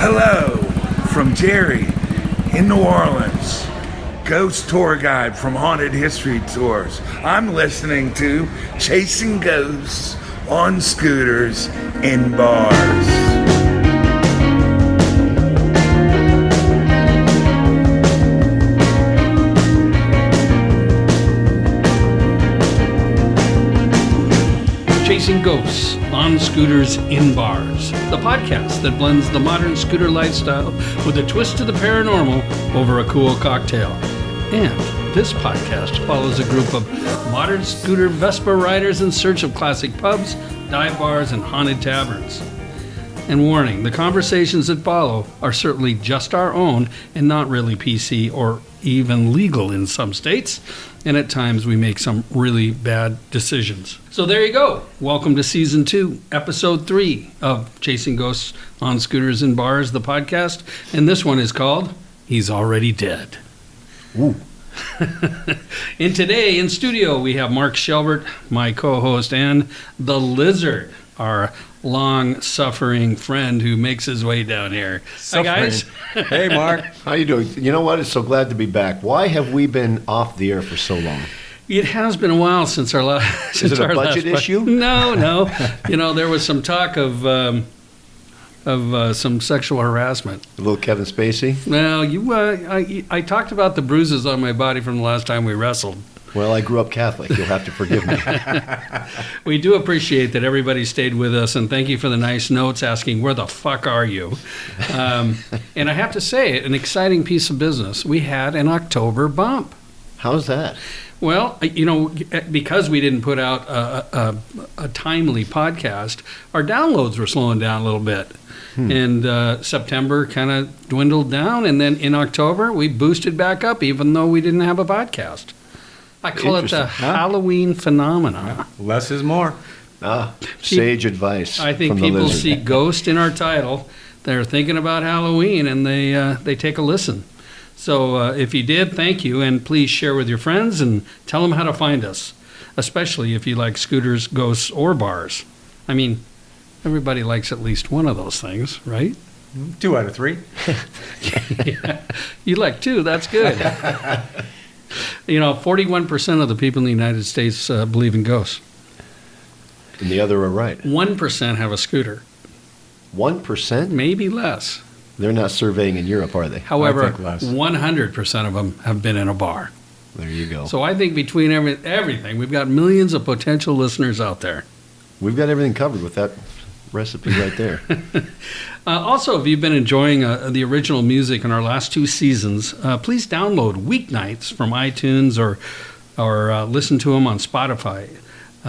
Hello from Jerry in New Orleans, ghost tour guide from Haunted History Tours. I'm listening to Chasing Ghosts on Scooters in Bars. Chasing Ghosts on Scooters in Bars, the podcast that blends the modern scooter lifestyle with a twist to the paranormal over a cool cocktail. And this podcast follows a group of modern scooter Vespa riders in search of classic pubs, dive bars, and haunted taverns. And warning, the conversations that follow are certainly just our own and not really PC or even legal in some states, and at times we make some really bad decisions. So there you go. Welcome to Season 2, Episode 3 of Chasing Ghosts on Scooters in Bars, the podcast, and this one is called He's Already Dead. Ooh. And today in studio we have Mark Shelbert, my co-host, and the Lizard, our long-suffering friend who makes his way down here. Hi, guys. Hey, Mark. How you doing? You know what? I'm so glad to be back. Why have we been off the air for so long? It has been a while since our last. Is it a budget issue? No. You know, there was some talk of some sexual harassment. A little Kevin Spacey? Well, I talked about the bruises on my body from the last time we wrestled. Well, I grew up Catholic. You'll have to forgive me. We do appreciate that everybody stayed with us, and thank you for the nice notes asking, where the fuck are you? And I have to say, an exciting piece of business. We had an October bump. How's that? Well, you know, because we didn't put out a timely podcast, our downloads were slowing down a little bit. And September kind of dwindled down, and then in October, we boosted back up, even though we didn't have a podcast. I call it the Halloween phenomenon. Less is more. Sage advice. I think people see ghost in our title. They're thinking about Halloween, and they take a listen. So if you did, thank you, and please share with your friends and tell them how to find us, especially if you like scooters, ghosts, or bars. I mean, everybody likes at least one of those things, right? 2 out of 3. Yeah. You like 2, that's good. You know, 41% of the people in the United States believe in ghosts. And the other are right. 1% have a scooter. 1%? Maybe less. They're not surveying in Europe, are they? However, 100% of them have been in a bar. There you go. So I think between everything, we've got millions of potential listeners out there. We've got everything covered with that recipe right there. Also, if you've been enjoying the original music in our last 2 seasons, please download weeknights from iTunes or listen to them on Spotify.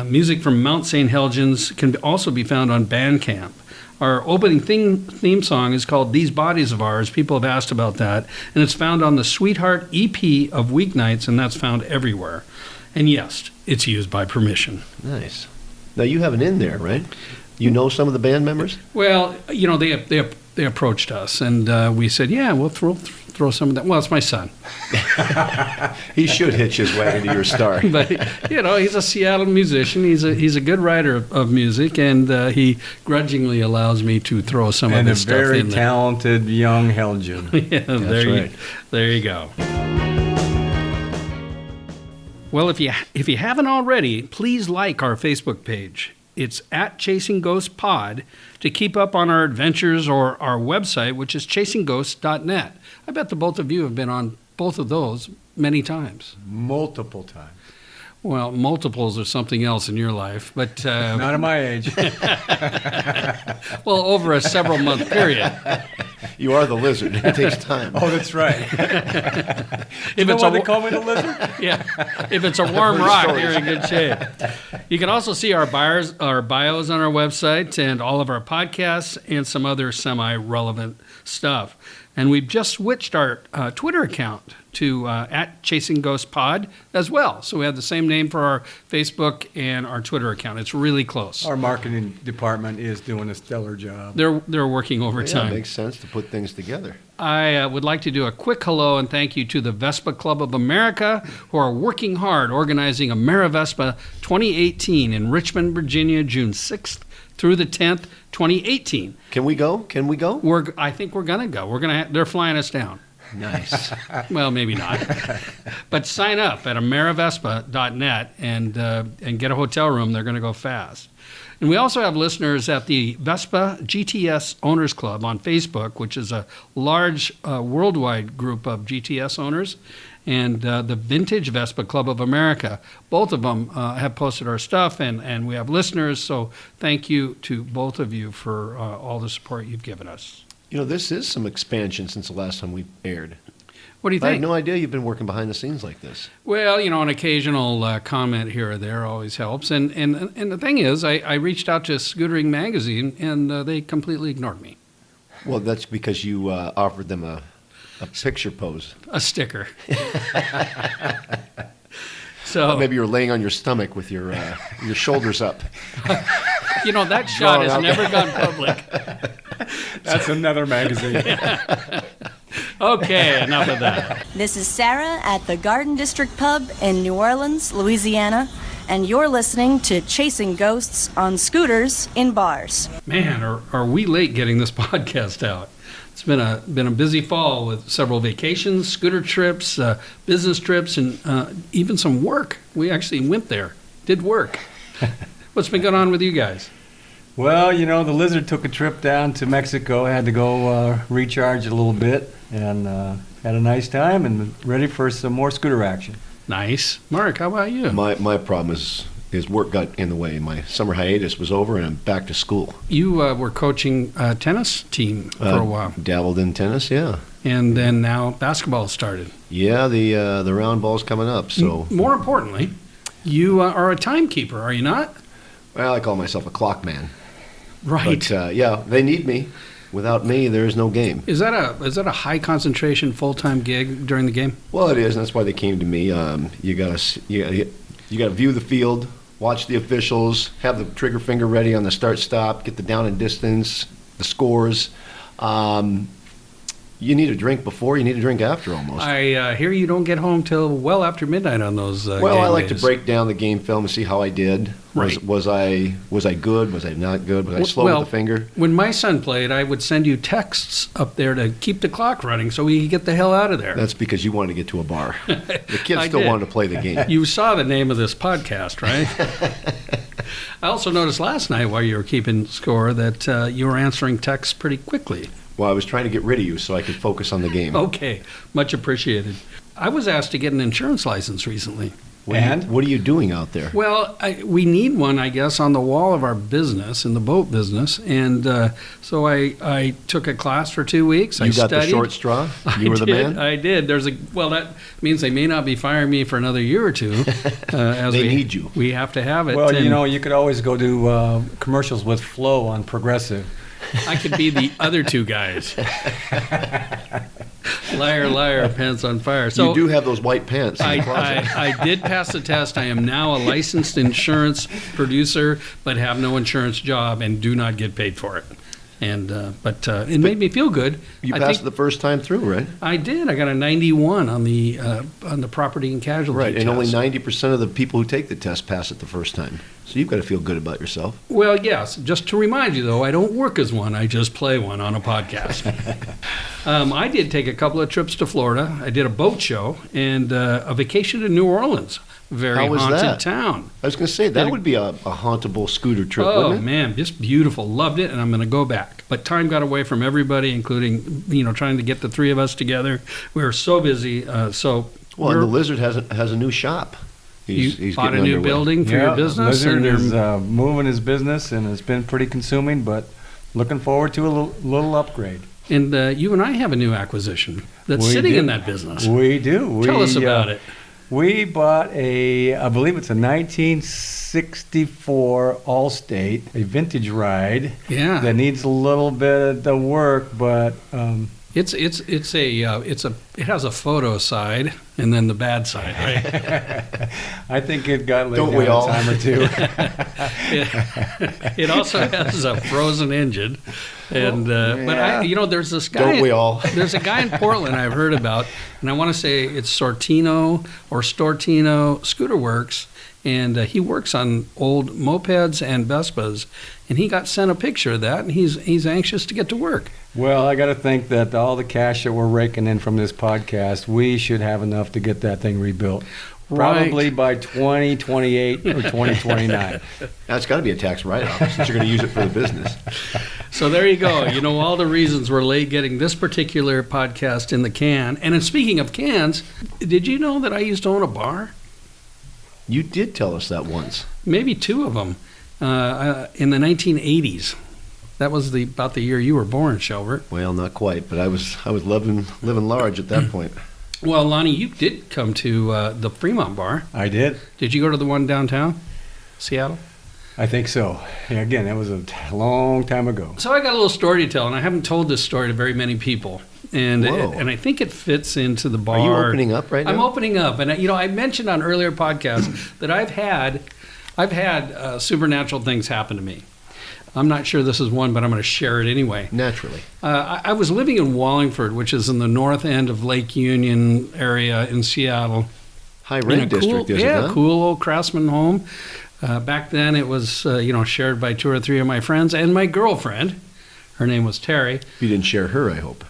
Music from Mount St. Helens can also be found on Bandcamp. Our opening theme song is called These Bodies of Ours. People have asked about that. And it's found on the Sweetheart EP of Weeknights, and that's found everywhere. And yes, it's used by permission. Nice. Now, you have an in there, right? You know some of the band members? Well, you know, they approached us, and we said, yeah, we'll throw some of that. Well, it's my son. He should hitch his wagon to your star. But, you know, he's a Seattle musician. He's a good writer of music, and he grudgingly allows me to throw some of his stuff in there. And a very talented young Helgian. Yeah, That's there you go. Well, if you haven't already, please like our Facebook page. It's at Chasing Ghosts Pod to keep up on our adventures, or our website, which is chasingghosts.net. I bet the both of you have been on both of those many times. Multiple times. Well, multiples are something else in your life, but... Not at my age. Well, over a several-month period. You are the Lizard. It takes time. Oh, that's right. If it's why they call me the Lizard? Yeah. If it's a warm rock, you're in good shape. You can also see our bios on our website, and all of our podcasts and some other semi-relevant stuff. And we've just switched our Twitter account to at Chasing Ghosts Pod as well. So we have the same name for our Facebook and our Twitter account. It's really close. Our marketing department is doing a stellar job. They're working Yeah, overtime. it makes sense to put things together. I would like to do a quick hello and thank you to the Vespa Club of America, who are working hard organizing AmeriVespa 2018 in Richmond, Virginia, June 6th through the 10th, 2018. Can we go? I think we're gonna go. They're flying us down. Nice. Well, maybe not. But sign up at amerivespa.net and get a hotel room. They're going to go fast. And we also have listeners at the Vespa GTS Owners Club on Facebook, which is a large worldwide group of GTS owners, and the Vintage Vespa Club of America. Both of them have posted our stuff, and we have listeners. So thank you to both of you for all the support you've given us. This is some expansion since the last time we aired. What do you think? I had no idea you've been working behind the scenes like this. Well, an occasional comment here or there always helps. And the thing is, I reached out to Scootering Magazine, and they completely ignored me. Well, that's because you offered them a picture pose. A sticker. So maybe you're laying on your stomach with your shoulders up. That shot has never gone public. That's another magazine. Okay, enough of that. This is Sarah at the Garden District Pub in New Orleans, Louisiana, and you're listening to Chasing Ghosts on Scooters in Bars. Man, are we late getting this podcast out? It's been a busy fall with several vacations, scooter trips, business trips, and even some work. We actually went there, did work. What's been going on with you guys? Well, the Lizard took a trip down to Mexico. Had to go recharge a little bit, and had a nice time and ready for some more scooter action. Nice. Mark, how about you? My problem is work got in the way. My summer hiatus was over, and I'm back to school. You were coaching a tennis team for a while. Dabbled in tennis, yeah. And then now basketball started. Yeah, the round ball's coming up. So more importantly, you are a timekeeper, are you not? Well, I call myself a clock man. Right. But yeah, they need me. Without me, there's no game. Is that a high concentration full-time gig during the game? Well, it is, and that's why they came to me. You gotta view the field, watch the officials, have the trigger finger ready on the start-stop, get the down and distance, the scores. You need a drink before, you need a drink after almost. I hear you don't get home till well after midnight on those Well, game I like days. to break down the game film and see how I did. Right. Was I good? Was I not good? Was I slow with the finger? When my son played, I would send you texts up there to keep the clock running so we could get the hell out of there. That's because you wanted to get to a bar. The kids I still did. wanted to play the game. You saw the name of this podcast, right? I also noticed last night while you were keeping score that you were answering texts pretty quickly. Well, I was trying to get rid of you so I could focus on the game. Okay, much appreciated. I was asked to get an insurance license recently. What are you doing out there? Well, we need one, I guess, on the wall of our business, in the boat business. And so I took a class for 2 weeks. You got the short straw? You were the man? I did. That means they may not be firing me for another year or two. As They need you. We have to have it. Well, And you could always go do commercials with Flo on Progressive. I could be the other two guys. Liar, liar, pants on fire. So you do have those white pants in the closet. I did pass the test. I am now a licensed insurance producer, but have no insurance job and do not get paid for it. And but it made me feel good. You I passed think the first time through, right? I did. I got a 91 on the property and casualty Right, and test. only 90% of the people who take the test pass it the first time. So you've got to feel good about yourself. Well, yes. Just to remind you, though, I don't work as one. I just play one on a podcast. I did take a couple of trips to Florida. I did a boat show and a vacation in New Orleans. Very How was haunted that? town. I was going to say, that would be a hauntable scooter trip, Oh, wouldn't it? man, just beautiful. Loved it, and I'm going to go back. But time got away from everybody, including, trying to get the three of us together. We were so busy. Well, and the Lizard has a new shop. He's bought getting a new underway. building for your business. Lizard and is you're- moving his business, and it's been pretty consuming, but looking forward to a little upgrade. And you and I have a new acquisition that's We sitting do. in that business. We do. Tell us about it. We bought I believe it's a 1964 Allstate, a vintage ride. Yeah. That needs a little bit of work, but It has a photo side and then the bad side, right? I think it got laid Don't down we all? a time or two. It also has a frozen engine, and but there's this guy. Don't we all? There's a guy in Portland I've heard about, and I want to say it's Sortino or Stortino Scooter Works, and he works on old mopeds and Vespas, and he got sent a picture of that, and he's anxious to get to work. Well, I got to think that all the cash that we're raking in from this podcast, we should have enough to get that thing rebuilt. Probably by 2028 or 2029. That's got to be a tax write-off since you're going to use it for the business. So there you go. You know, all the reasons we're late getting this particular podcast in the can. And then speaking of cans, did you know that I used to own a bar? You did tell us that once. Maybe two of them in the 1980s. That was about the year you were born, Shelbert. Well, not quite, but I was living large at that point. Well, Lonnie, you did come to the Fremont Bar. I did. Did you go to the one downtown Seattle? I think so. Yeah, again, that was a long time ago. So I got a little story to tell, and I haven't told this story to very many people. And I think it fits into the bar. Are you opening up right now? I'm opening up. And, I mentioned on earlier podcasts that I've had supernatural things happen to me. I'm not sure this is one, but I'm going to share it anyway. Naturally. I was living in Wallingford, which is in the north end of Lake Union area in Seattle. High rent district, is it? Yeah, huh? cool old craftsman home. Back then it was, shared by two or three of my friends and my girlfriend. Her name was Terry. You didn't share her, I hope.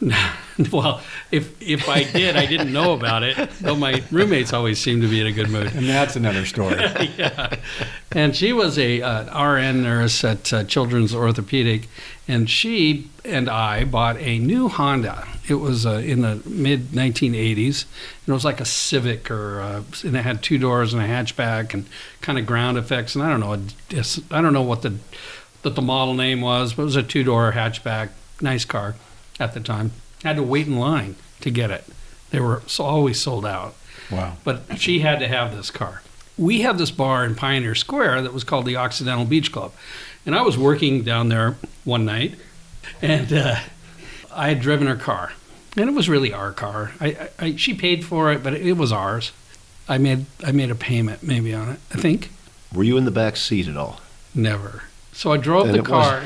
Well, if I did, I didn't know about it. Though my roommates always seemed to be in a good mood. And that's another story. Yeah. And she was a RN nurse at Children's Orthopedic, and she and I bought a new Honda. It was in the mid-1980s. It was like a Civic, and it had two doors and a hatchback and kind of ground effects. And I don't know what the model name was, but it was a two-door hatchback, nice car at the time. I had to wait in line to get it. They were always sold out. Wow. But she had to have this car. We had this bar in Pioneer Square that was called the Occidental Beach Club. And I was working down there one night, and I had driven her car. And it was really our car. She paid for it, but it was ours. I made a payment maybe on it, I think. Were you in the back seat at all? Never. So I drove the car.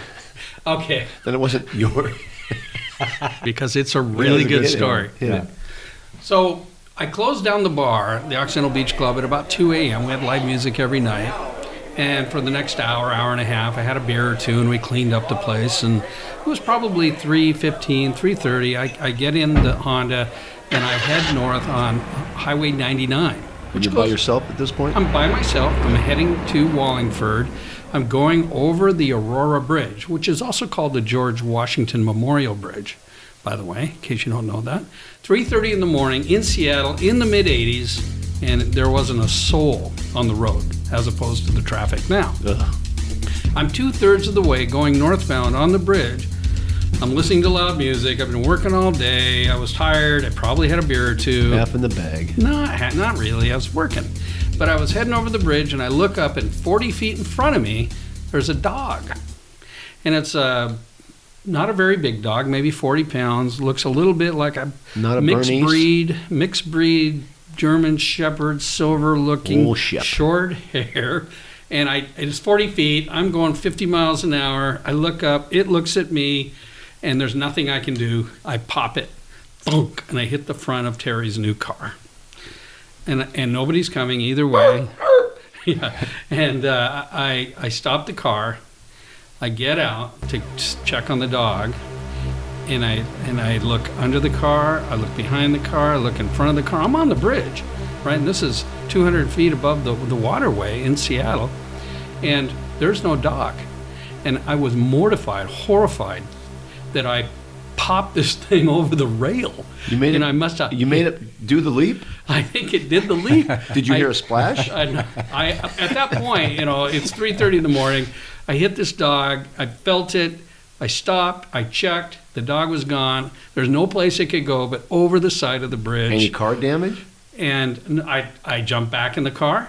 Okay. Then it wasn't yours. Because it's a really good story. Yeah. So I closed down the bar, the Occidental Beach Club, at about 2 a.m. We had live music every night. And for the next hour and a half, I had a beer or two, and we cleaned up the place. And it was probably 3:15, 3:30. I get in the Honda, and I head north on Highway 99. Were you by yourself at this point? I'm by myself. I'm heading to Wallingford. I'm going over the Aurora Bridge, which is also called the George Washington Memorial Bridge, by the way, in case you don't know that. 3:30 in the morning in Seattle in the mid-'80s, and there wasn't a soul on the road as opposed to the traffic now. Ugh. I'm 2/3 of the way going northbound on the bridge. I'm listening to loud music. I've been working all day. I was tired. I probably had a beer or two. Half in the bag. Not really. I was working. But I was heading over the bridge, and I look up, and 40 feet in front of me, there's a dog. And it's not a very big dog, maybe 40 pounds. Looks a little bit like a mixed breed German Shepherd, silver-looking, short hair. And it's 40 feet. I'm going 50 miles an hour. I look up. It looks at me, and there's nothing I can do. I pop it, thunk, and I hit the front of Terry's new car. And nobody's coming either way. Yeah. And I stop the car. I get out to check on the dog, and I look under the car. I look behind the car. I look in front of the car. I'm on the bridge, right? And this is 200 feet above the waterway in Seattle, and there's no dog. And I was mortified, horrified that I popped this thing over the rail. You made You made it do the leap? I think it did the leap. Did you hear a splash? I at that point, it's 3:30 in the morning. I hit this dog. I felt it. I stopped. I checked. The dog was gone. There's no place it could go but over the side of the bridge. Any car damage? And I jump back in the car,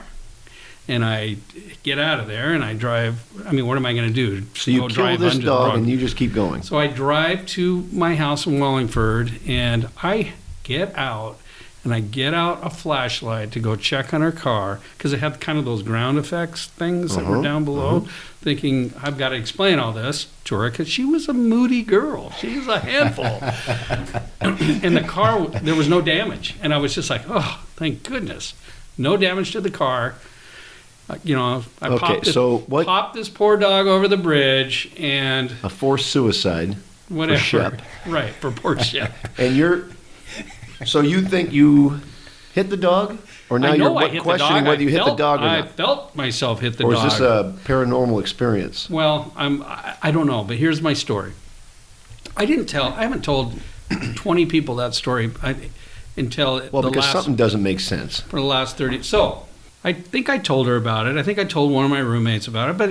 and I get out of there, and I drive. I mean, what am I going to do? So you kill this dog, and you just keep going. So I drive to my house in Wallingford, and I get out, and I get out a flashlight to go check on her car, because it had kind of those ground effects things that were down below, thinking I've got to explain all this to her, because she was a moody girl. She was a handful. And the car, there was no damage. And I was just like, oh, thank goodness. No damage to the car. I so what- popped this poor dog over the bridge and A forced suicide. whatever. For Shep. Right, for poor Shep. And so you think you hit the dog? Or now I know you're I hit the questioning dog. whether you hit the dog or I not? felt myself hit the Or dog. is this a paranormal experience? Well, I don't know, but here's my story. I haven't told 20 people that story until Well, the because last, something doesn't make sense. for the last 30. So I think I told her about it. I think I told one of my roommates about it, but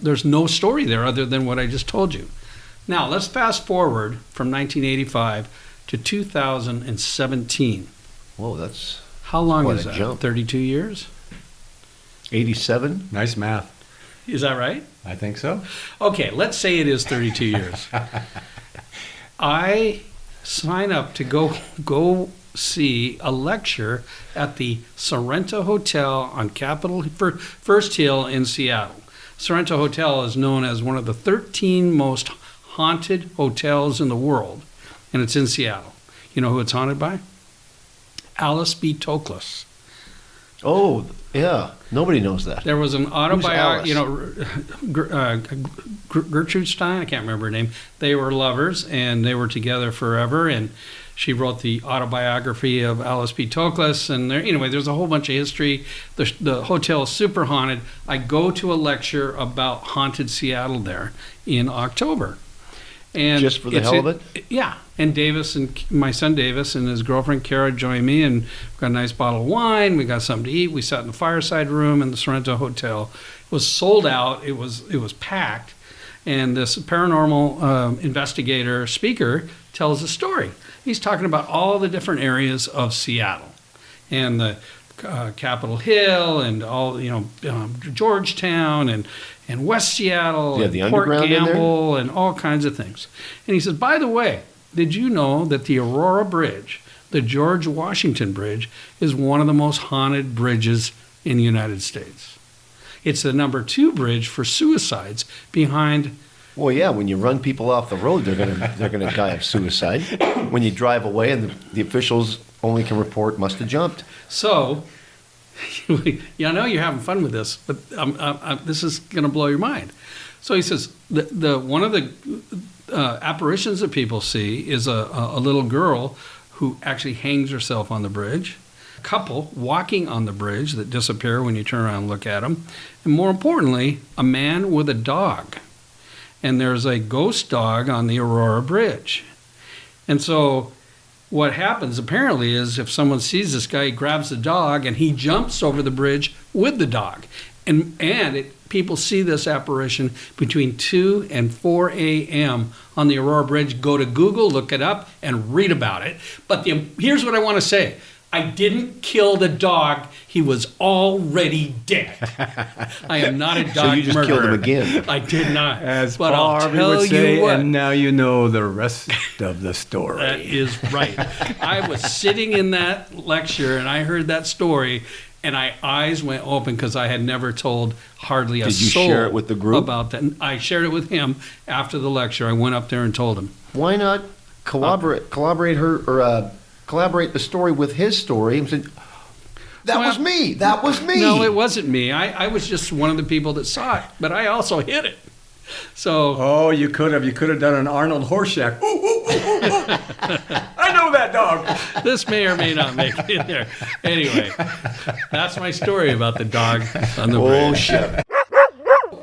there's no story there other than what I just told you. Now, let's fast forward from 1985 to 2017. Whoa, that's How long Quite is a that? jump. 32 years? 87? Nice math. Is that right? I think so. Okay, let's say it is 32 years. I sign up to go see a lecture at the Sorrento Hotel on First Hill in Seattle. Sorrento Hotel is known as one of the 13 most haunted hotels in the world, and it's in Seattle. You know who it's haunted by? Alice B. Toklas. Oh, yeah. Nobody knows that. There was an autobiography, Alice? Gertrude Stein, I can't remember her name. They were lovers and they were together forever. And she wrote the autobiography of Alice B. Toklas. And there's a whole bunch of history. The hotel is super haunted. I go to a lecture about haunted Seattle there in October. And Just for the hell of it? Yeah. And Davis and my son Davis and his girlfriend Kara joined me, and we got a nice bottle of wine. We got something to eat. We sat in the fireside room in the Sorrento Hotel. It was sold out. It was packed. And this paranormal investigator speaker tells a story. He's talking about all the different areas of Seattle and the Capitol Hill and all, Georgetown and West Seattle You have the and Port underground in there? Gamble and all kinds of things. And he says, by the way, did you know that the Aurora Bridge, the George Washington Bridge, is one of the most haunted bridges in the United States? It's the number 2 bridge for suicides behind. Well, yeah, when you run people off the road, they're gonna die of suicide. When you drive away and the officials only can report must have jumped. So, I know you're having fun with this, but this is going to blow your mind. So he says one of the apparitions that people see is a little girl who actually hangs herself on the bridge, a couple walking on the bridge that disappear when you turn around and look at them, and more importantly, a man with a dog. And there's a ghost dog on the Aurora Bridge. And so what happens apparently is if someone sees this guy, he grabs the dog and he jumps over the bridge with the dog. And people see this apparition between 2 and 4 a.m. on the Aurora Bridge. Go to Google, look it up, and read about it. But here's what I want to say. I didn't kill the dog. He was already dead. I am not a dog murderer. So you just killed him again. I did not. As but I'll Barbie tell would say, you what. and now you know the rest of the story. That is right. I was sitting in that lecture and I heard that story and my eyes went open because I had never told hardly a Did you soul share it with the group? about that. And I shared it with him after the lecture. I went up there and told him. Why not collaborate the story with his story and said, that was me. No, it wasn't me. I was just one of the people that saw it, but I also hit it. So Oh, you could have done an Arnold Horshack. Ooh, ooh, ooh, ooh, ooh. I know that dog. this may or may not make it in there. Anyway, that's my story about the dog on the bridge. Oh, shit.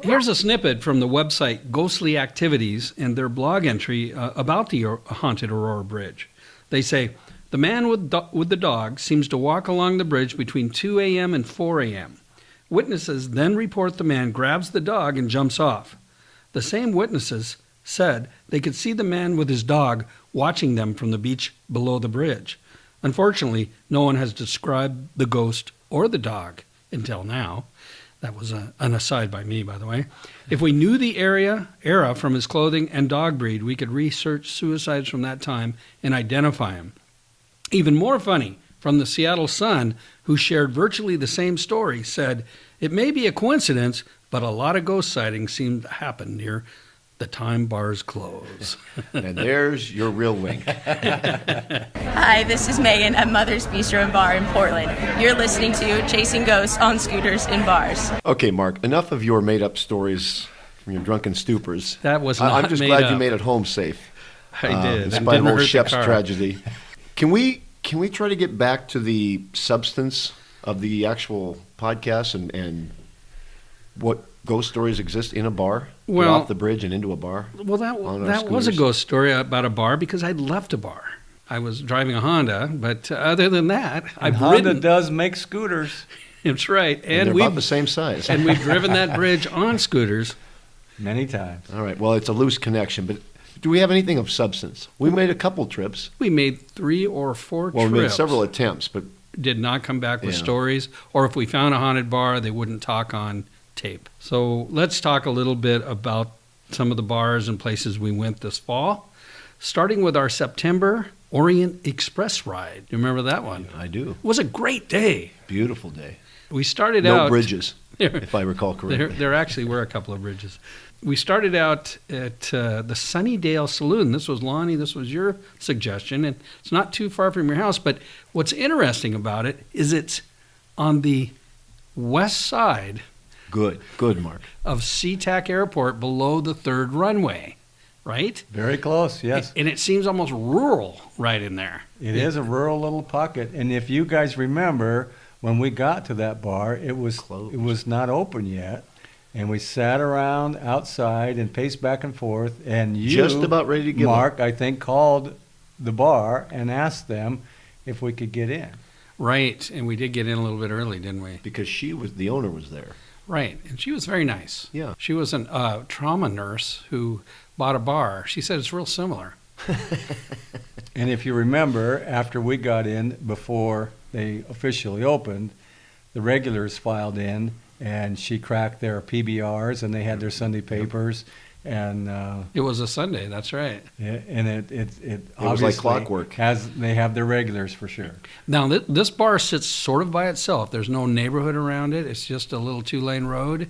Here's a snippet from the website Ghostly Activities and their blog entry about the haunted Aurora Bridge. They say, the man with the dog seems to walk along the bridge between 2 a.m. and 4 a.m. Witnesses then report the man grabs the dog and jumps off. The same witnesses said they could see the man with his dog watching them from the beach below the bridge. Unfortunately, no one has described the ghost or the dog until now. That was an aside by me, by the way. If we knew the era from his clothing and dog breed, we could research suicides from that time and identify him. Even more funny, from the Seattle Sun, who shared virtually the same story, said, it may be a coincidence, but a lot of ghost sightings seem to happen near the time bars close. And there's your real wink. Hi, this is Megan at Mother's Bistro and Bar in Portland. You're listening to Chasing Ghosts on Scooters in Bars. Okay, Mark, enough of your made-up stories from your drunken stupors. That was not I'm just made glad up. you made it home safe. I did. It Despite didn't old hurt the Shep's car. tragedy. Can we try to get back to the substance of the actual podcast and what ghost stories exist in a bar? Get Well- off the bridge and into a bar? Well, on our that was a scooters? ghost story about a bar because I'd left a bar. I was driving a Honda, but other than that, I've Honda ridden. does make scooters That's right, And they're about the same size. and we've driven that bridge on scooters. many times. All right, well, it's a loose connection, but do we have anything of substance? We made a couple trips. We made 3 or 4 Well, trips. we made several attempts, but Did not come back with Yeah. stories, or if we found a haunted bar, they wouldn't talk on tape. So let's talk a little bit about some of the bars and places we went this fall, starting with our September Orient Express ride. You remember that one? I do. It was a great day. Beautiful day. We started No out bridges, There- if I recall correctly. There actually were a couple of bridges. We started out at the Sunnydale Saloon. This was Lonnie. This was your suggestion, and it's not too far from your house. But what's interesting about it is it's on the west side Good, Mark. of SeaTac Airport, below the 3rd runway, right? Very close, yes. And it seems almost rural right in there. It is a rural little pocket. And if you guys remember, when we got to that bar, it was Closed. It was not open yet. And we sat around outside and paced back and forth. And you, Just about ready to give Mark, I think, called the bar and asked them if we could get in. Right, and we did get in a little bit early, didn't we? Because the owner was there. Right, and she was very nice. Yeah. She was a trauma nurse who bought a bar. She said it's real similar. And if you remember, after we got in, before they officially opened, the regulars filed in, and she cracked their PBRs, and they had their Sunday papers, and It was a Sunday, that's right. it like obviously clockwork. they have their regulars for sure. Now, this bar sits sort of by itself. There's no neighborhood around it. It's just a little 2-lane road.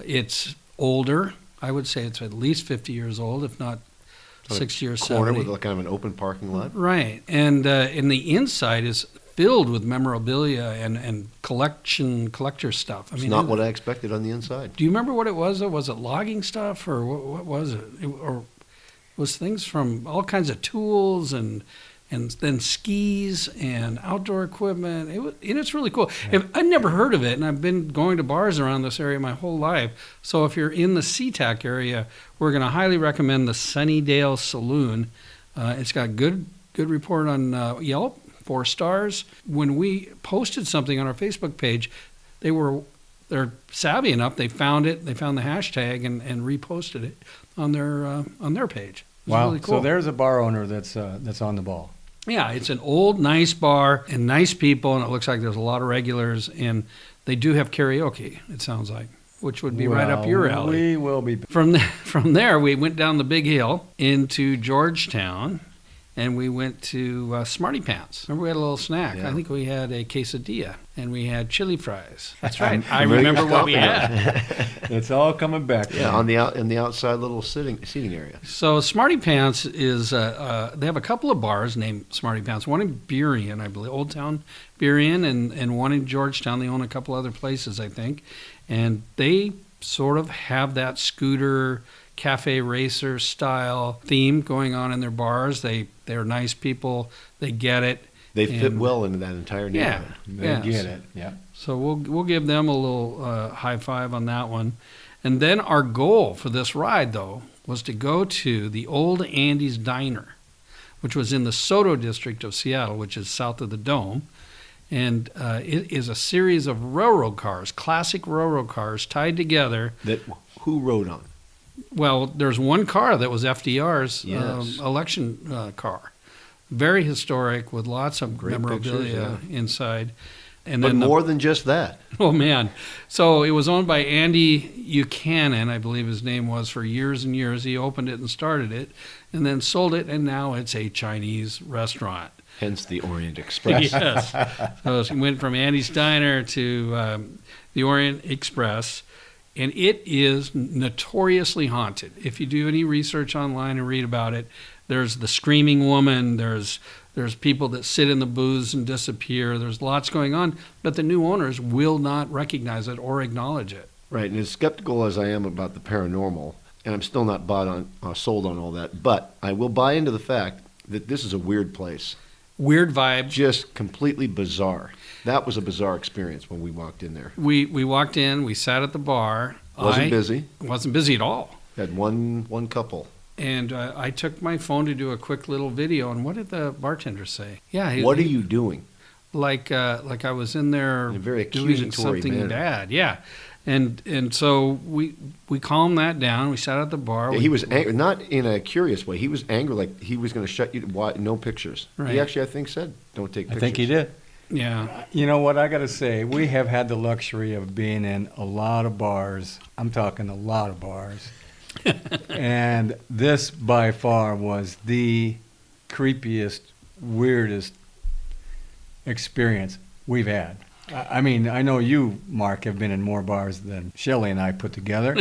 It's older. I would say it's at least 50 years old, if not 60 or 70. Corner with like kind of an open parking lot. Right, and the inside is filled with memorabilia and collector stuff. I It's mean, not what I expected on the inside. do you remember what it was? Though? Was it logging stuff, or what was it? Or it was things from all kinds of tools and then skis and outdoor equipment. And it's really cool. I've never heard of it, and I've been going to bars around this area my whole life. So if you're in the SeaTac area, we're going to highly recommend the Sunnydale Saloon. It's got good report on Yelp. 4 stars. When we posted something on our Facebook page, they're savvy enough. They found it. They found the hashtag and reposted it on their page. It was Wow! really cool. So there's a bar owner that's on the ball. Yeah, it's an old, nice bar and nice people, and it looks like there's a lot of regulars, and they do have karaoke. It sounds like, which would be right up your alley. We will be. From there, we went down the big hill into Georgetown, and we went to Smarty Pants. Remember, we had a little snack. Yeah. I think we had a quesadilla, and we had chili fries. That's right. I remember what we had. It's all coming back. Yeah, in the outside little seating area. So Smarty Pants is, they have a couple of bars named Smarty Pants. One in Burien, I believe, Old Town Burien, and one in Georgetown. They own a couple other places, I think. And they sort of have that scooter cafe racer style theme going on in their bars. They're nice people. They get it. They fit And- well into that entire Yeah. neighborhood. They get it. Yeah. So we'll give them a little high five on that one. And then our goal for this ride, though, was to go to the Old Andy's Diner, which was in the Soto district of Seattle, which is south of the Dome. And it is a series of railroad cars, classic railroad cars tied together. That who rode on? Well, there's one car that was FDR's Yes. election car. Very historic with lots of Great memorabilia pictures, inside. And But then more than just that. oh man. So it was owned by Andy Buchanan, I believe his name was, for years and years. He opened it and started it and then sold it, and now it's a Chinese restaurant. Hence the Orient Express. Yes. So it went from Andy's Diner to the Orient Express. And it is notoriously haunted. If you do any research online and read about it, there's the screaming woman, there's people that sit in the booths and disappear, there's lots going on, but the new owners will not recognize it or acknowledge it. Right, and as skeptical as I am about the paranormal, and I'm still not sold on all that, but I will buy into the fact that this is a weird place. Weird vibe. Just completely bizarre. That was a bizarre experience when we walked in there. We walked in, we sat at the bar. Wasn't busy. Wasn't busy at all. Had one couple. And I took my phone to do a quick little video, and what did the bartender say? Yeah. What are you doing? Like I was in there In a very doing accusatory something manner. bad. Yeah. And so we calmed that down. We sat at the bar. Yeah, he was angry, not in a curious way. He was angry, like he was going to shut you. No pictures. Right. He actually, I think, said, "Don't take pictures." I think he did. Yeah. You know what I got to say? We have had the luxury of being in a lot of bars. I'm talking a lot of bars. And this by far was the creepiest, weirdest experience we've had. I mean, I know you, Mark, have been in more bars than Shelley and I put together,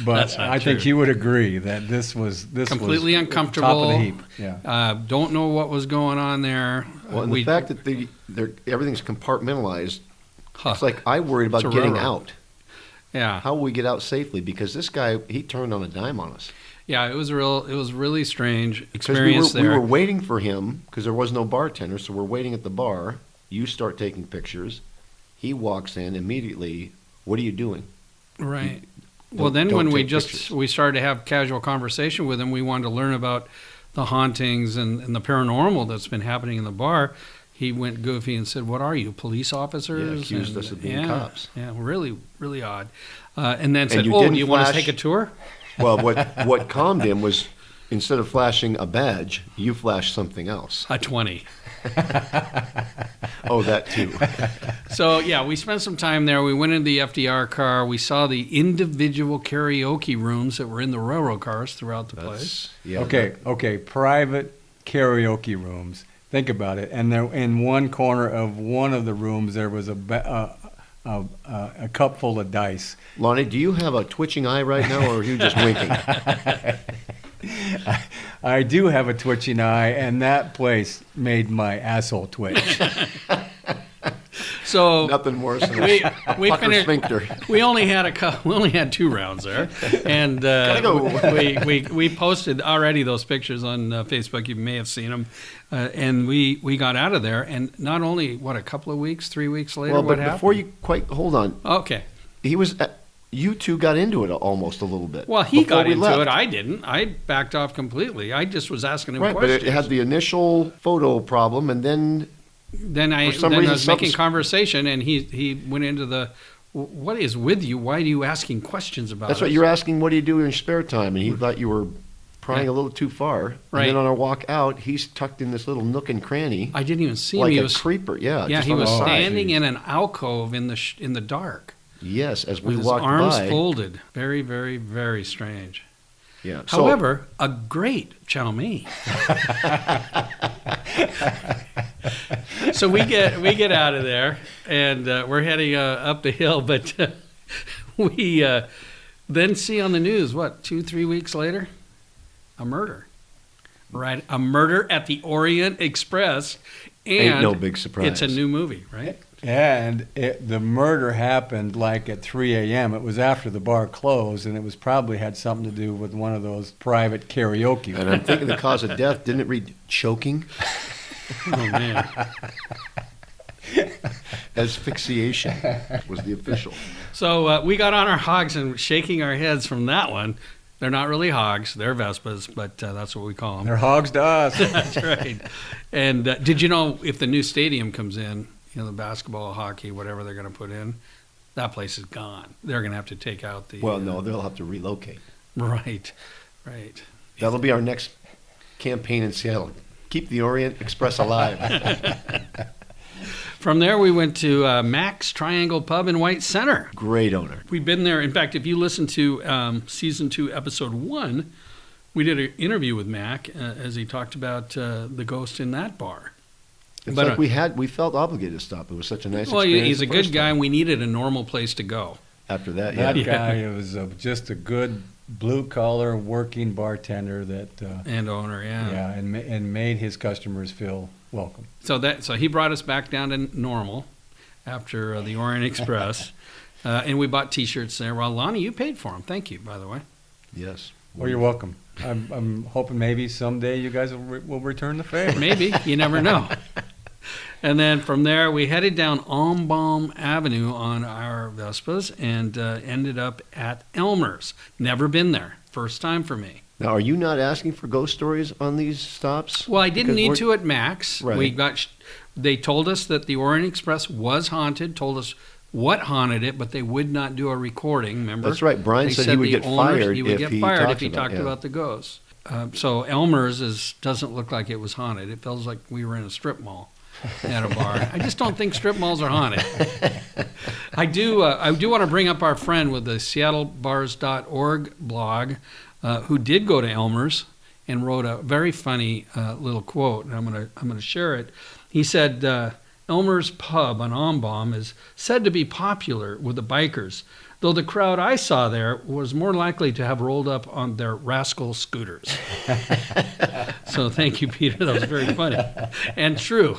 but I think you would agree that this was Completely was uncomfortable. Top of the heap. Yeah. Don't know what was going on there. Well, and the fact that everything's compartmentalized, it's like I worried about It's a getting railroad. out. Yeah. How will we get out safely? Because this guy, he turned on a dime on us. Yeah, it was really strange Because experience we there. were waiting for him because there was no bartender, so we're waiting at the bar. You start taking pictures. He walks in immediately. What are you doing? Right. Don't- Well, then don't when take pictures. we started to have casual conversation with him, we wanted to learn about the hauntings and the paranormal that's been happening in the bar. He went goofy and said, "What are you, police officers?" Yeah, accused us of being cops. Yeah, really, really odd. And then said, you "Oh, didn't do you want to flash- take a tour?" Well, what calmed him was instead of flashing a badge, you flashed something else. A 20. Oh, that too. So, yeah, we spent some time there. We went in the FDR car. We saw the individual karaoke rooms that were in the railroad cars throughout the place. Yeah, Okay, private karaoke rooms. Think about it. And there, in one corner of one of the rooms, there was a cup full of dice. Lonnie, do you have a twitching eye right now, or are you just winking? I do have a twitching eye, and that place made my asshole twitch. So Nothing worse than we pucker finished. sphincter. We only had 2 rounds there, and we posted already those pictures on Facebook. You may have seen them, and we got out of there. And not only a couple of weeks, 3 weeks later, Well, what but happened? before you quite hold on, Okay. he was. You two got into it almost a little bit. Well, he before got we into left. it. I didn't. I backed off completely. I just was asking him Right, but questions. it had the initial photo problem, and then Then I for some reason, was making something's- conversation, and he went into the, "What is with you? Why are you asking questions about?" that's what us?" you're asking. What do you do in your spare time? And he thought you were prying a little too far. Right. And then on our walk out, he's tucked in this little nook and cranny, I didn't even see him. like He a was creeper. Yeah, Yeah, just he on the was side. standing in an alcove in the dark Yes, as we with his walked arms by. folded. Very, very, very strange. Yeah. So, However, a great chow mein. So we get out of there, and we're heading up the hill, but we then see on the news, 2-3 weeks later, a murder. Right, a murder at the Orient Express, and Ain't no big surprise. It's a new movie, right? And the murder happened like at 3 a.m. It was after the bar closed, and it was probably had something to do with one of those private karaoke. and I'm thinking the cause of death, didn't it read choking? Oh man. Asphyxiation was the official. So we got on our hogs and shaking our heads from that one. They're not really hogs; they're Vespas, but that's what we call them. They're hogs to us. That's right. And did you know if the new stadium comes in, the basketball, hockey, whatever they're going to put in, that place is gone. They're going to have to take out the. Well, no, they'll have to relocate. Right. That'll be our next campaign in Seattle. Keep the Orient Express alive. From there, we went to Mac's Triangle Pub in White Center. Great owner. We've been there. In fact, if you listen to Season 2, Episode 1, we did an interview with Mac as he talked about the ghost in that bar. It's But, like we felt obligated to stop. It was such a nice Well, experience. he's a the first good guy, time. and we needed a normal place to go. after that. Yeah. That guy was just a good blue-collar working bartender that And owner, yeah. and made his customers feel welcome. So he brought us back down to normal after the Orient Express, and we bought T-shirts there. Well, Lonnie, you paid for them. Thank you, by the way. Yes. Well, you're welcome. I'm hoping maybe someday you guys will return the favor. Maybe. You never know. And then from there, we headed down Almbaum Avenue on our Vespas and ended up at Elmer's. Never been there. First time for me. Now, are you not asking for ghost stories on these stops? Well, I didn't Because need we're- to at Max. Right. They told us that the Orient Express was haunted, told us what haunted it, but they would not do a recording, remember? That's right. Brian They said he would the get owners- fired he would if get he fired talked if he about- talked yeah. about the ghosts. So Elmer's doesn't look like it was haunted. It feels like we were in a strip mall at a bar. I just don't think strip malls are haunted. I do want to bring up our friend with the SeattleBars.org blog, who did go to Elmer's and wrote a very funny little quote, and I'm gonna share it. He said, Elmer's Pub on Almbaum is said to be popular with the bikers, though the crowd I saw there was more likely to have rolled up on their rascal scooters. So thank you, Peter. That was very funny and true.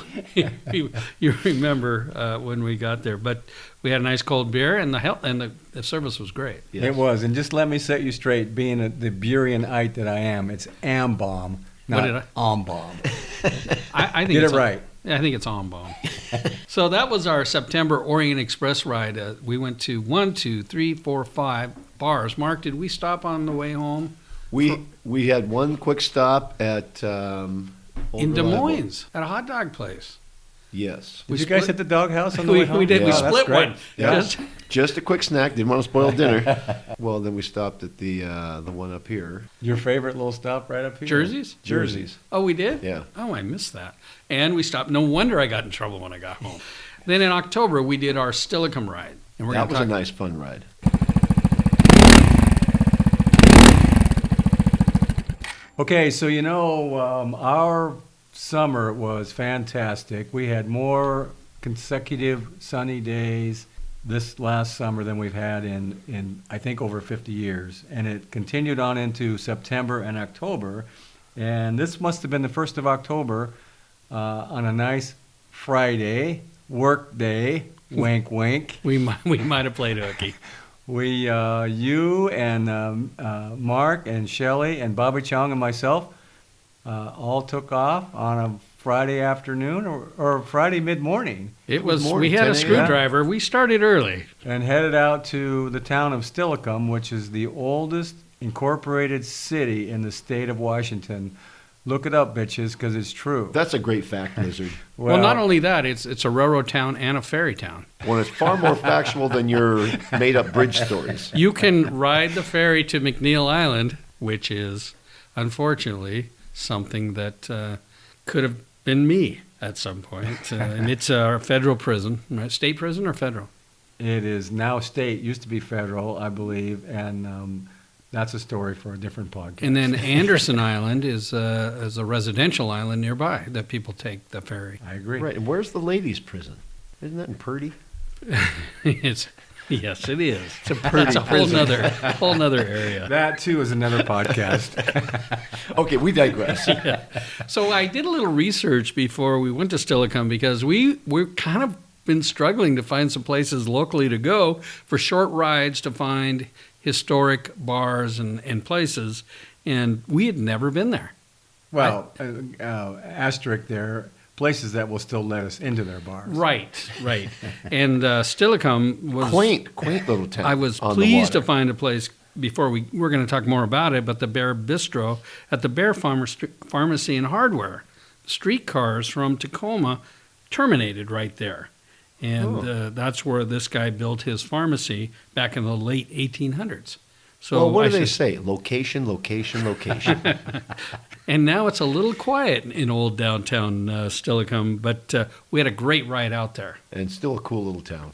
You remember when we got there, but we had a nice cold beer, and the service was great. Yes. It was, and just let me set you straight. Being the Burionite that I am, it's Ambaum, What did not Almbaum. I think Get it's it right. I think it's Almbaum. So that was our September Orient Express ride. We went to 1, 2, 3, 4, 5 bars. Mark, did we stop on the way home? We had one quick stop at In Old Des Reliable. Moines at a hot dog place. Yes. Did you guys hit the doghouse on the We, way home? we did. Yeah, We that's split great. one. Yeah. Just- Just a quick snack. Didn't want to spoil dinner. Well, then we stopped at the one up here. Your favorite little stop right up here? Jerseys? Jerseys. Oh, we did? Yeah. Oh, I missed that. And we stopped. No wonder I got in trouble when I got home. Then in October, we did our Stillicum ride. And we're That gonna was talk a nice, fun ride. Okay, so our summer was fantastic. We had more consecutive sunny days this last summer than we've had in I think over 50 years. And it continued on into September and October. And this must have been the 1st of October on a nice Friday, work day, wink, wink. We might have played hooky. You and Mark and Shelley and Bobby Chong and myself all took off on a Friday afternoon or Friday mid-morning. It was. morning, We had 10 a a.m. screwdriver. We started early. And headed out to the town of Stillicum, which is the oldest incorporated city in the state of Washington. Look it up, bitches, because it's true. That's a great fact, Lizard. Well, not only that, it's a railroad town and a ferry town. Well, it's far more factual than your made-up bridge stories. You can ride the ferry to McNeil Island, which is, unfortunately, something that could have been me at some point. And it's a federal prison, right? State prison or federal? It is now state, used to be federal, I believe, and that's a story for a different podcast. And then Anderson Island is a residential island nearby that people take the ferry. I agree. Right, and where's the ladies' prison? Isn't that in Purdy? Yes, it is. It's a whole nother area. That, too, is another podcast. Okay, we digress. So I did a little research before we went to Stillicum because we're kind of been struggling to find some places locally to go for short rides to find historic bars and places, and we had never been there. Well, asterisk there, places that will still let us into their bars. Right. And Stillicum was Quaint little town. I was on the pleased to water. find a place before we're going to talk more about it, but the Bear Bistro at the Bear Pharmacy and Hardware. Streetcars from Tacoma terminated right there. And that's where this guy built his pharmacy back in the late 1800s. So Well, what I do they said- say? Location, location, location. And now it's a little quiet in old downtown Stillicum, but we had a great ride out there. And still a cool little town.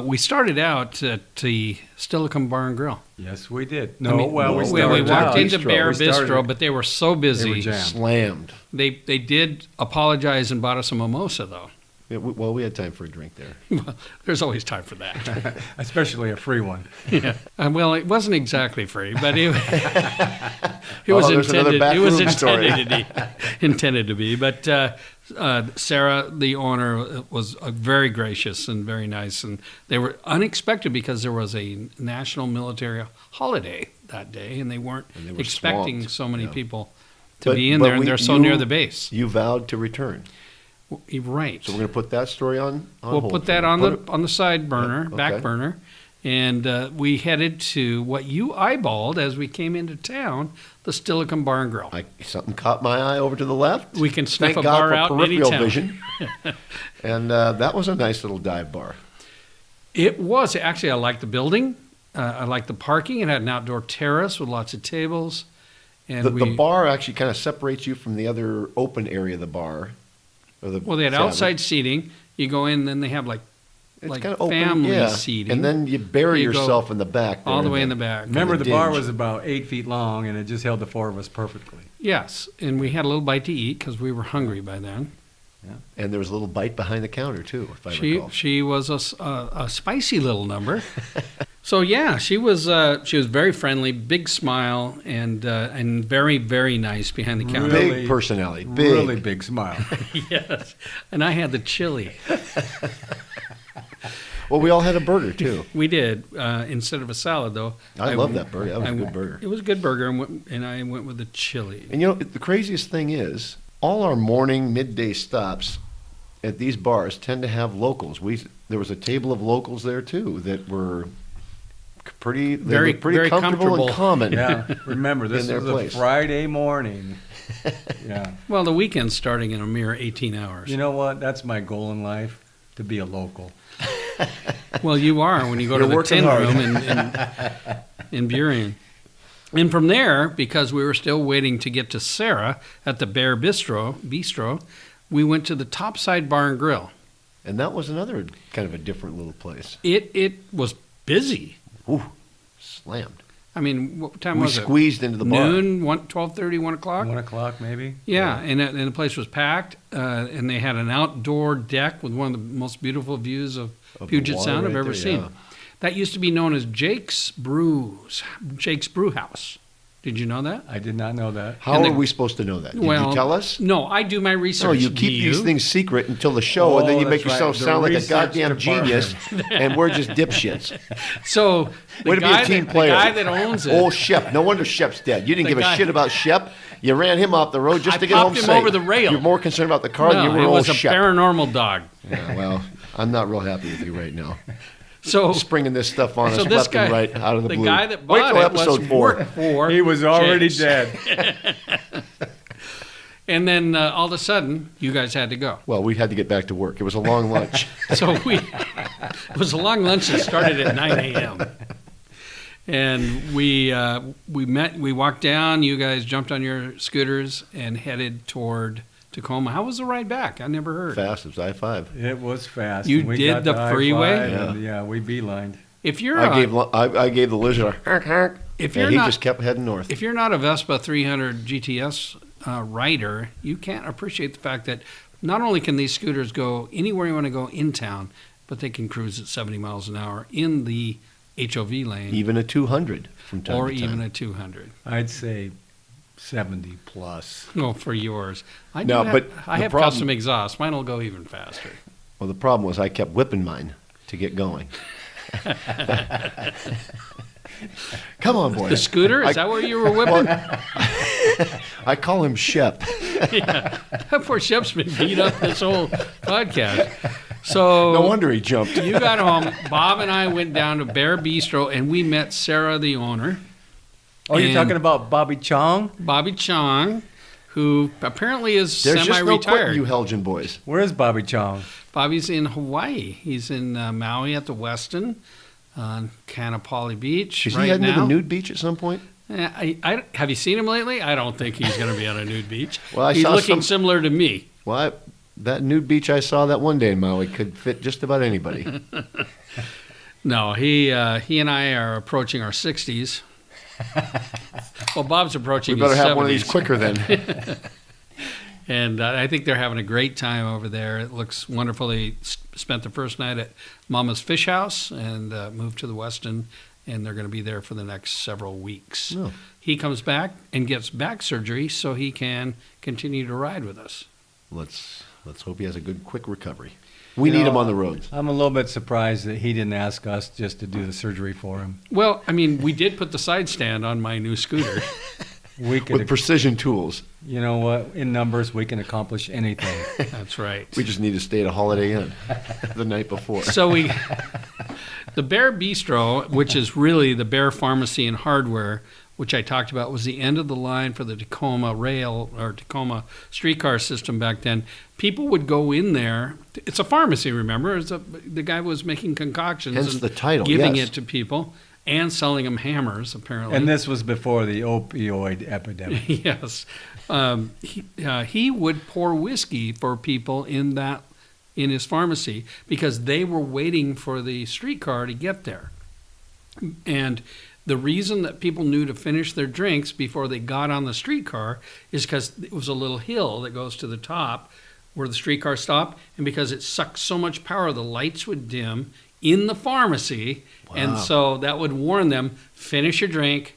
We started out at the Stillicum Bar and Grill. Yes, we did. I mean, we we started walked out. into Bistro. Bear We started- Bistro, but they were so busy. jammed. Slammed. They did apologize and bought us a mimosa, though. Well, we had time for a drink there. Well, there's always time for that. Especially a free one. Yeah. Well, it wasn't exactly free, but it Oh, was there's another intended. It was backroom story. intended to be. But Sarah, the owner, was very gracious and very nice, and they were unexpected because there was a national military holiday that day, and they weren't And they were expecting swamped. so many Yeah. people to be in there, and they're so you- near the base. You vowed to return. You're right. So we're going to put that story on We'll hold put for that now. on Put the side burner, Yeah, back okay. burner, and we headed to what you eyeballed as we came into town, the Stillicum Bar and Grill. Something caught my eye over to the left. We can sniff Thank a God bar for out in any peripheral town. vision. And that was a nice little dive bar. It was actually. I liked the building. I liked the parking. It had an outdoor terrace with lots of tables, and The bar actually kind of separates you from the other open area of the bar. Well, they had tavern. outside seating. You go in, then they have like It's kind of open, family yeah. seating, And then you bury You go yourself in the back. all there the way in the back. Remember, the the bar dinge. was about 8 feet long, and it just held the four of us perfectly. Yes, and we had a little bite to eat because we were hungry by then. And there was a little bite behind the counter, too, if I recall. She was a spicy little number. So yeah, she was very friendly, big smile, and very, very nice behind the counter. Big Really- personality. Big. Really big smile. Yes, and I had the chili. Well, we all had a burger, too. We did instead of a salad, though. I love that burger. That was a good burger. It was a good burger, and I went with the chili. And you know, the craziest thing is, all our morning, midday stops at these bars tend to have locals. There was a table of locals there, too, that were pretty Very comfortable and comfortable. common. Yeah, remember, this In their was a place. Friday morning. Yeah. Well, the weekend's starting in a mere 18 hours. You know what? That's my goal in life, to be a local. Well, you are when you go to You're the working tin hard. room in Burien. And from there, because we were still waiting to get to Sarah at the Bear Bistro, we went to the Topside Bar and Grill. And that was another kind of a different little place. It was busy. Ooh, slammed. I mean, what time We was it? squeezed into the bar. Noon, 12:30, 1 o'clock? 1 o'clock, maybe? Yeah, and the place was packed, and they had an outdoor deck with one of the most beautiful views of Of the Puget water Sound I've right ever there, seen. yeah. That used to be known as Jake's Brew House. Did you know that? I did not know that. How And are the- we supposed to know that? Did well, you tell us? No, I do my research. No, you Do keep these things secret until the show, and then Oh, you make that's yourself right. The sound like a research goddamn department. genius, and we're just dipshits. So Way to be a team player. the guy that owns it, Old Shep. No wonder Shep's dead. You didn't The give guy- a shit about Shep. You ran him off the road just I to get home popped him safe. over the rail. You're more concerned about the car than you no, were it old was a Shep. paranormal dog. Yeah, well, I'm not real happy with you right now. So Springing this stuff on So us this left and guy- right out of the blue. guy that Wait bought till it episode was 4. worked for He was already Jake's. dead. And then all of a sudden, you guys had to go. Well, we had to get back to work. It was a long lunch. So it was a long lunch that started at 9 a.m. And we walked down, you guys jumped on your scooters and headed toward Tacoma. How was the ride back? I never heard. Fast. It was I-5. It was fast. You And we did got the to freeway? I-5, and, yeah, we beelined. If you're I gave the lizard a honk, honk, If and you're he not- just kept heading north. if you're not a Vespa 300 GTS rider, you can't appreciate the fact that not only can these scooters go anywhere you want to go in town, but they can cruise at 70 miles an hour in the HOV lane Even a 200 from time or to time. even a 200. I'd say 70 plus. No, for yours. I No, do but I the have problem- custom exhaust. Mine will go even faster. Well, the problem was I kept whipping mine to get going. Come on, boy. The scooter? Is that what you were whipping? I call him Shep. Poor Shep's been beat up this whole podcast. So No wonder he jumped. you got home. Bob and I went down to Bear Bistro, and we met Sarah, the owner. Oh, you're And talking about Bobby Chong? Bobby Chong, who apparently is There's just no quitting, semi-retired. you Helgen boys. Where is Bobby Chong? Bobby's in Hawaii. He's in Maui at the Westin on Kanapali Beach Is right he heading now. to the nude beach at some point? Have you seen him lately? I don't think he's going to be on a nude beach. Well, I he's saw looking some- similar to me. Well, that nude beach I saw that one day in Maui could fit just about anybody. No, he and I are approaching our 60s. Well, Bob's We approaching better his have 70s. one of these quicker then. And I think they're having a great time over there. It looks wonderful. They spent the first night at Mama's Fish House and moved to the Westin, and they're going to be there for the next several weeks. Oh. He comes back and gets back surgery so he can continue to ride with us. Let's hope he has a good, quick recovery. We need him on the roads. I'm a little bit surprised that he didn't ask us just to do the surgery for him. Well, I mean, we did put the side stand on my new scooter. We could, With precision tools. you know what? In numbers, we can accomplish anything. That's right. We just need to stay at a Holiday Inn the night before. So the Bear Bistro, which is really the Bear Pharmacy and Hardware, which I talked about, was the end of the line for the Tacoma rail or Tacoma streetcar system back then. People would go in there. It's a pharmacy, remember? The guy was making concoctions Hence and the title, giving yes. it to people and selling them hammers, apparently. And this was before the opioid epidemic. Yes. He would pour whiskey for people in his pharmacy because they were waiting for the streetcar to get there. And the reason that people knew to finish their drinks before they got on the streetcar is because it was a little hill that goes to the top where the streetcar stopped, and because it sucked so much power, the lights would dim in the pharmacy, and so that would warn them, finish your drink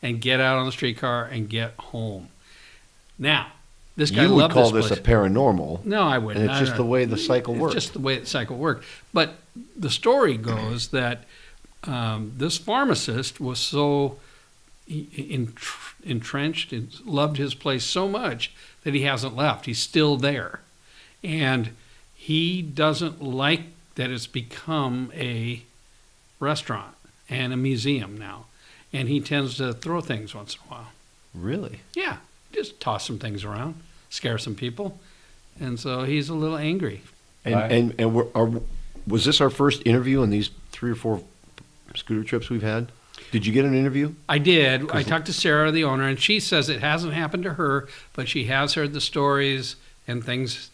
and get out on the streetcar and get home. Now, this guy You would loved call this this a place. paranormal. No, I wouldn't. And it's just the way the cycle works. It's just the way the cycle worked. But the story goes that this pharmacist was so entrenched and loved his place so much that he hasn't left. He's still there. And he doesn't like that it's become a restaurant and a museum now. And he tends to throw things once in a while. Really? Yeah, just toss some things around, scare some people. And so he's a little angry. And was this our first interview on these 3 or 4 scooter trips we've had? Did you get an interview? I did. I talked to Sarah, the owner, and she says it hasn't happened to her, but she has heard the stories, and things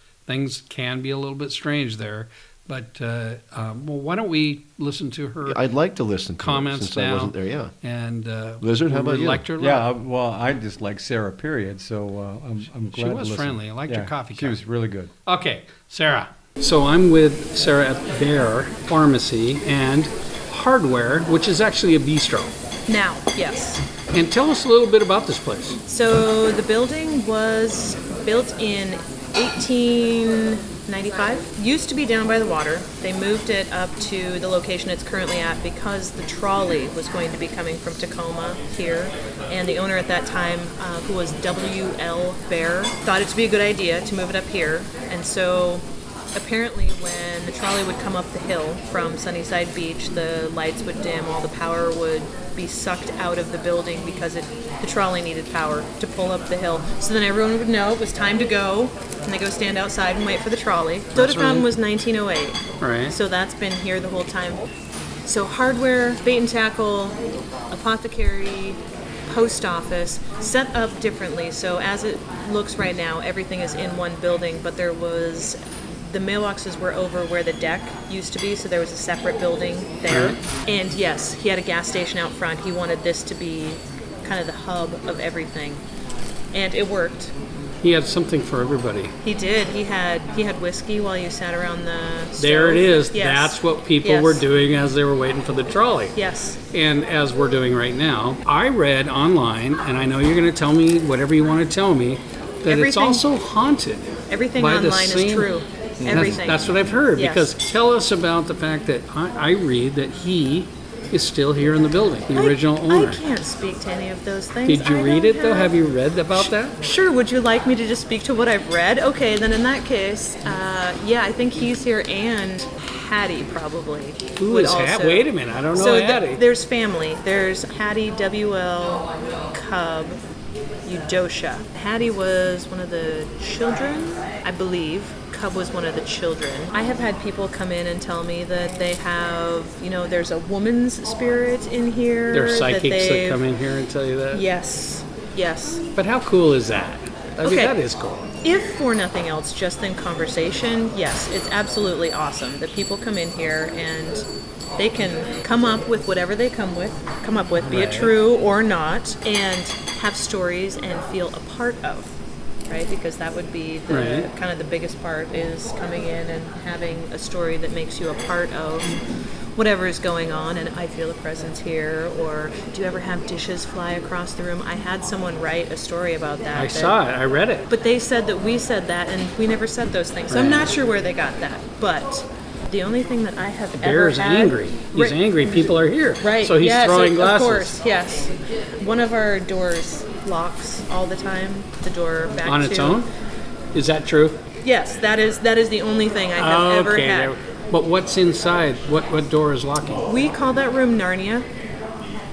can be a little bit strange there. But well, why don't we listen to her I'd like to listen to comments it since now? I wasn't there. Yeah. And Lizard, how about you? liked her a lot. Yeah, well, I just like Sarah, period. So I'm glad She to was listen. friendly. I liked her coffee She cup. was really good. Okay, Sarah. So I'm with Sarah at Bear Pharmacy and Hardware, which is actually a bistro. Now, yes. And tell us a little bit about this place. So the building was built in 1895. Used to be down by the water. They moved it up to the location it's currently at because the trolley was going to be coming from Tacoma here. And the owner at that time, who was W.L. Bear, thought it to be a good idea to move it up here. And so apparently when the trolley would come up the hill from Sunnyside Beach, the lights would dim, all the power would be sucked out of the building because the trolley needed power to pull up the hill. So then everyone would know it was time to go, and they go stand outside and wait for the trolley. Soda Fountain was 1908, Right. so that's been here the whole time. So hardware, bait and tackle, apothecary, post office, set up differently. So as it looks right now, everything is in one building, but the mailboxes were over where the deck used to be, so there was a separate building there. And yes, he had a gas station out front. He wanted this to be kind of the hub of everything. And it worked. He had something for everybody. He did. He had whiskey while you sat around the stove. There it is. Yes. That's what people Yes. were doing as they were waiting for the trolley. Yes. And as we're doing right now, I read online, and I know you're going to tell me whatever you want to tell me, that it's Everything- also haunted. Everything by the online is same- true. Everything. That's what I've heard. Yes. Because tell us about the fact that I read that he is still here in the building, the original owner. I can't speak to any of those things. Did you I read don't it though? Have you read about that? Sure. Would you like me to just speak to what I've read? Okay, then in that case, yeah, I think he's here, and Hattie probably. Who would is Hattie? also- Wait a minute, I don't know So Hattie. there's family. There's Hattie, W.L., Cub, Eudosha. Hattie was one of the children, I believe. Cub was one of the children. I have had people come in and tell me that they have, there's a woman's spirit in here. There are psychics that they've- come in here and tell you that? Yes, yes. But how cool is that? I mean, Okay. that is cool. If for nothing else, just in conversation, yes, it's absolutely awesome that people come in here and they can come up with whatever they come up with, be it Right. true or not, and have stories and feel a part of. right? Because that would be the kind of the biggest part, is coming in and having a story that makes you a part of whatever is going on, and I feel a presence here. Or do you ever have dishes fly across the room? I had someone write a story about that. I saw it. I read it. But they said that we said that, and we never said those things. So I'm not sure where they got that. But the only thing that I have ever Bear's had... angry. He's angry. People are here. Right. So he's throwing glasses. Of course, yes. One of our doors locks all the time. The door back on its own? Is that true? Yes, that is the only thing I have ever had. But what's inside? What door is locking? We call that room Narnia.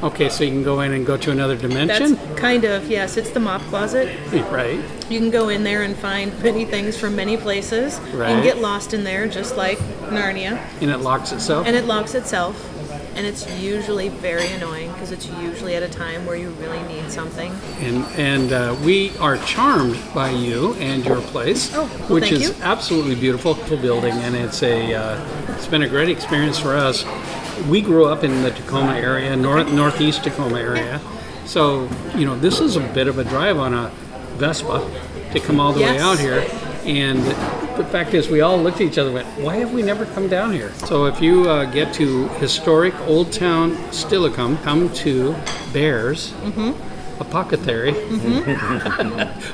Okay, so you can go in and go to another dimension? That's kind of, yes, it's the mop closet. Right. You can go in there and find many things from many places. Right. You can get lost in there, just like Narnia. And it locks itself? And it locks itself. And it's usually very annoying, because it's usually at a time where you really need something. And we are charmed by you and your place, which is absolutely beautiful building, and it's been a great experience for us. We grew up in the Tacoma area, northeast Tacoma area, so this is a bit of a drive on a Vespa to come all the way out here. And the fact is, we all looked at each other and went, why have we never come down here? So if you get to historic Old Town Steilacoom, come to Bear's Apothecary.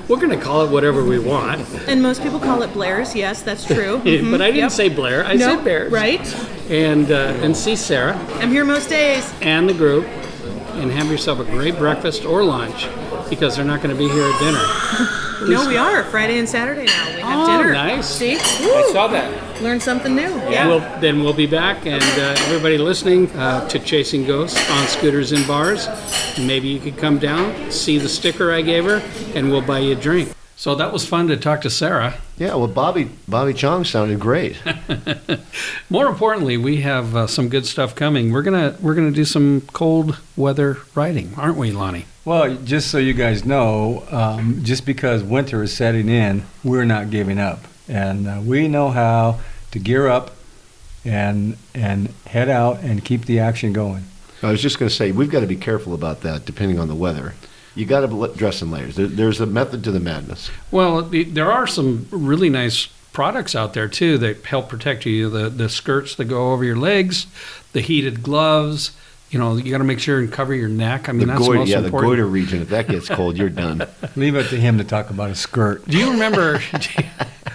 We're going to call it whatever we want. And most people call it Blair's. Yes, that's true. But I didn't say Blair. I said Bear's. Right. And see Sarah. I'm here most days. And the group. And have yourself a great breakfast or lunch, because they're not going to be here at dinner. No, we are. Friday and Saturday now. We have dinner. Nice. See? I saw that. Learn something new. Yeah. Then we'll be back, and everybody listening to Chasing Ghosts on Scooters in Bars, maybe you could come down, see the sticker I gave her, and we'll buy you a drink. So that was fun to talk to Sarah. Yeah, well, Bobby Chong sounded great. More importantly, we have some good stuff coming. We're gonna do some cold weather riding, aren't we, Lonnie? Well, just so you guys know, just because winter is setting in, we're not giving up, and we know how to gear up and head out and keep the action going. I was just going to say, we've got to be careful about that, depending on the weather. You got to dress in layers. There's a method to the madness. Well, there are some really nice products out there too that help protect you. The skirts that go over your legs, the heated gloves. You got to make sure and cover your neck. I mean, that's the most important. The goiter region. If that gets cold, you're done. Leave it to him to talk about a skirt. Do you remember?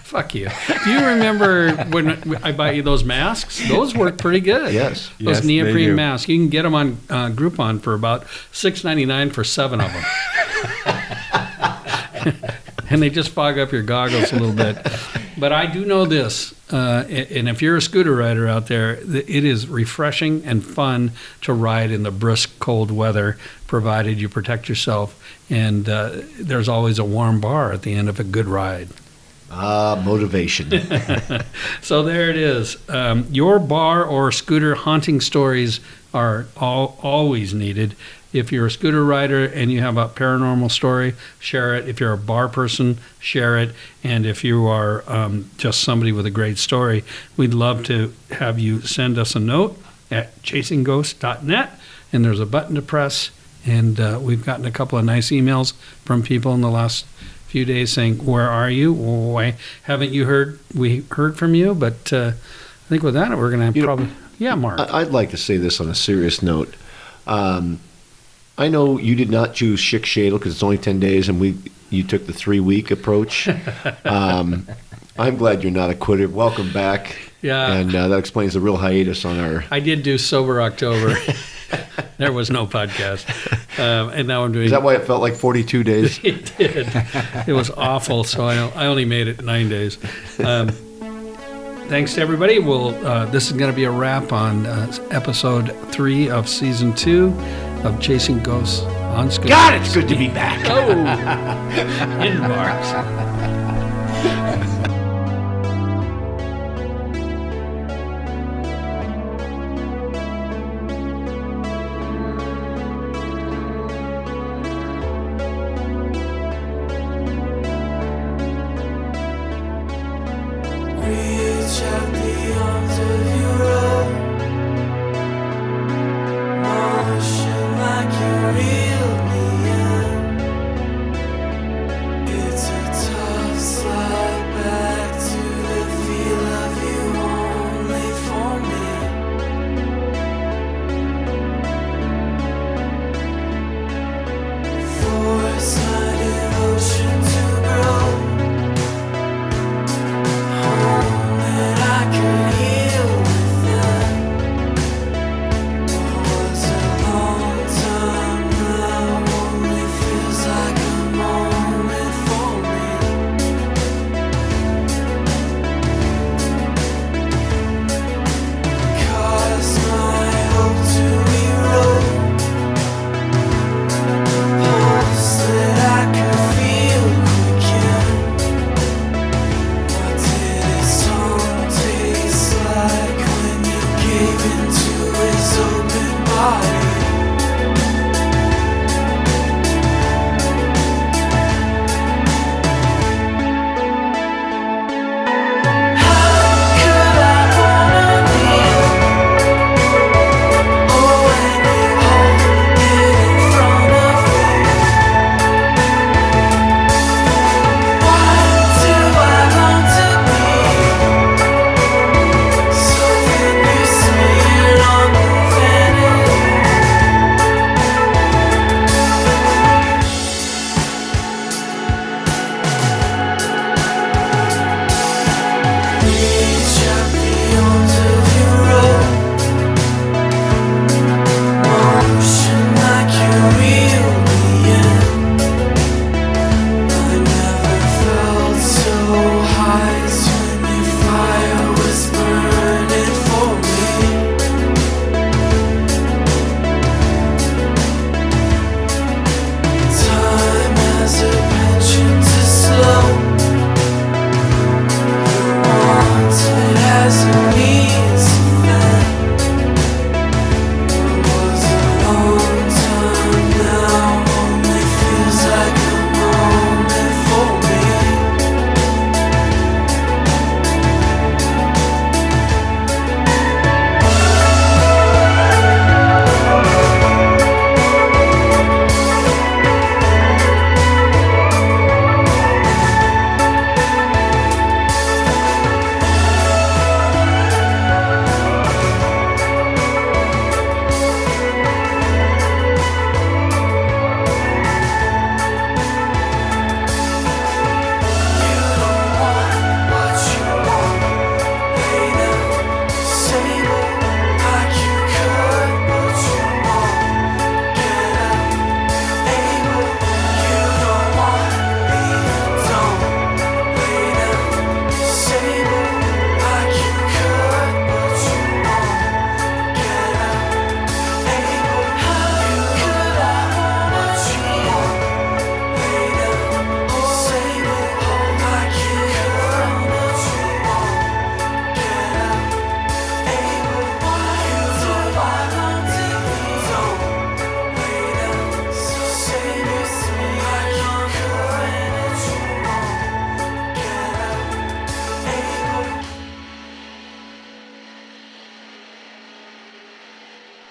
Fuck you. Do you remember when I bought you those masks? Those work pretty good. Yes. Those neoprene masks. You can get them on Groupon for about $6.99 for 7 of them. And they just fog up your goggles a little bit. But I do know this, and if you're a scooter rider out there, it is refreshing and fun to ride in the brisk, cold weather, provided you protect yourself. And there's always a warm bar at the end of a good ride. Motivation. So there it is. Your bar or scooter haunting stories are always needed. If you're a scooter rider and you have a paranormal story, share it. If you're a bar person, share it. And if you are just somebody with a great story, we'd love to have you send us a note at chasingghosts.net. And there's a button to press. And we've gotten a couple of nice emails from people in the last few days saying, where are you? Why haven't you heard? We heard from you. But I think with that, we're going to probably... Yeah, Mark. I'd like to say this on a serious note. I know you did not choose Schick Shadle because it's only 10 days, and you took the 3-week approach. I'm glad you're not a quitter. Welcome back. Yeah. And that explains the real hiatus on our... I did do Sober October. There was no podcast. And now I'm doing... Is that why it felt like 42 days? It did. It was awful, so I only made it 9 days. Thanks to everybody. This is going to be a wrap on episode 3 of season 2 of Chasing Ghosts on Scooters. God, it's good to be back. Oh, in bars. Reach out the arms of your own, motion like you reel me in. It's a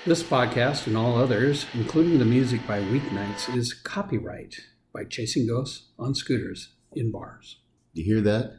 This podcast and all others, including the music by Weeknights, is copyright by Chasing Ghosts on Scooters in Bars. You hear that?